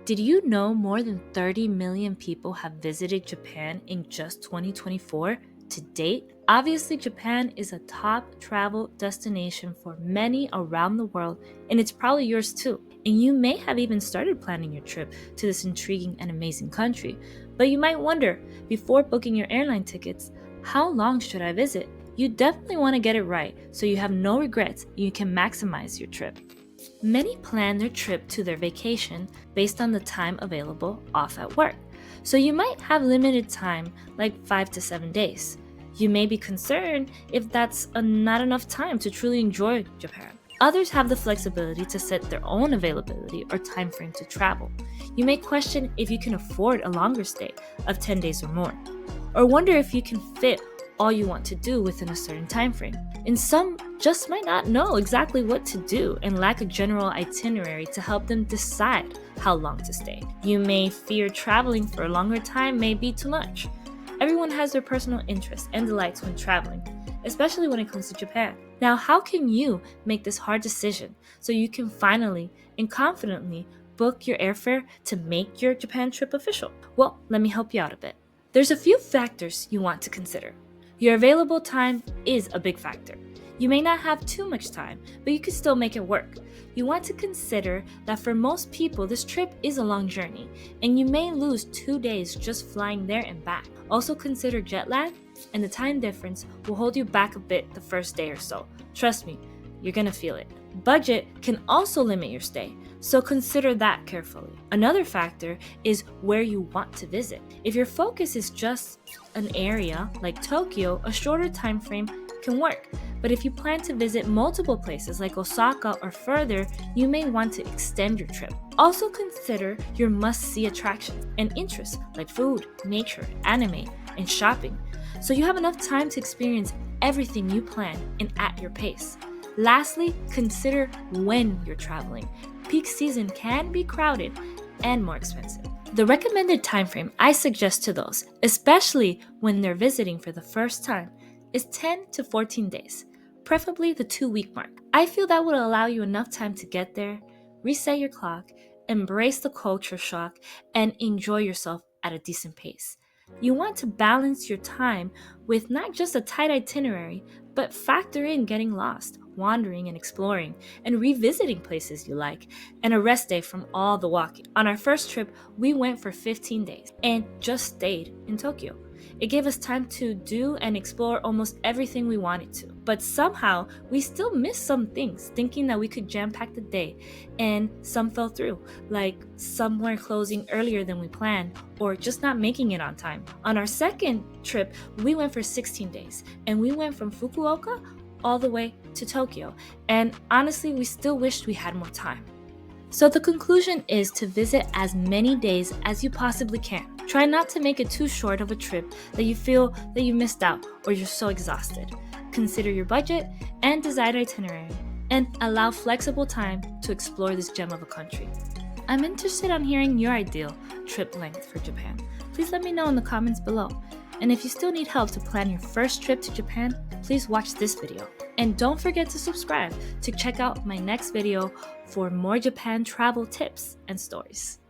Did you know more than 30 million people have visited Japan in just 2024 to date? Obviously, Japan is a top travel destination for many around the world, and it's probably yours too. And you may have even started planning your trip to this intriguing and amazing country. But you might wonder, before booking your airline tickets, how long should I visit? You definitely want to get it right so you have no regrets and you can maximize your trip. Many plan their trip to their vacation based on the time available off at work. So you might have limited time, like 5 to 7 days. You may be concerned if that's not enough time to truly enjoy Japan. Others have the flexibility to set their own availability or time frame to travel. You may question if you can afford a longer stay of 10 days or more, or wonder if you can fit all you want to do within a certain time frame. And some just might not know exactly what to do and lack a general itinerary to help them decide how long to stay. You may fear traveling for a longer time may be too much. Everyone has their personal interests and delights when traveling, especially when it comes to Japan. Now, how can you make this hard decision so you can finally and confidently book your airfare to make your Japan trip official? Well, let me help you out a bit. There's a few factors you want to consider. Your available time is a big factor. You may not have too much time, but you can still make it work. You want to consider that for most people, this trip is a long journey, and you may lose 2 days just flying there and back. Also consider jet lag, and the time difference will hold you back a bit the first day or so. Trust me, you're gonna feel it. Budget can also limit your stay, so consider that carefully. Another factor is where you want to visit. If your focus is just an area like Tokyo, a shorter time frame can work. But if you plan to visit multiple places like Osaka or further, you may want to extend your trip. Also consider your must-see attractions and interests like food, nature, anime, and shopping, so you have enough time to experience everything you plan and at your pace. Lastly, consider when you're traveling. Peak season can be crowded and more expensive. The recommended time frame I suggest to those, especially when they're visiting for the first time, is 10 to 14 days, preferably the 2-week mark. I feel that would allow you enough time to get there, reset your clock, embrace the culture shock, and enjoy yourself at a decent pace. You want to balance your time with not just a tight itinerary, but factor in getting lost, wandering and exploring, and revisiting places you like, and a rest day from all the walking. On our first trip, we went for 15 days and just stayed in Tokyo. It gave us time to do and explore almost everything we wanted to. But somehow, we still missed some things, thinking that we could jam-pack the day, and some fell through, like somewhere closing earlier than we planned, or just not making it on time. On our second trip, we went for 16 days, and we went from Fukuoka all the way to Tokyo, and honestly, we still wished we had more time. So the conclusion is to visit as many days as you possibly can. Try not to make it too short of a trip that you feel that you missed out or you're so exhausted. Consider your budget and desired itinerary, and allow flexible time to explore this gem of a country. I'm interested on hearing your ideal trip length for Japan. Please let me know in the comments below. And if you still need help to plan your first trip to Japan, please watch this video. And don't forget to subscribe to check out my next video for more Japan travel tips and stories.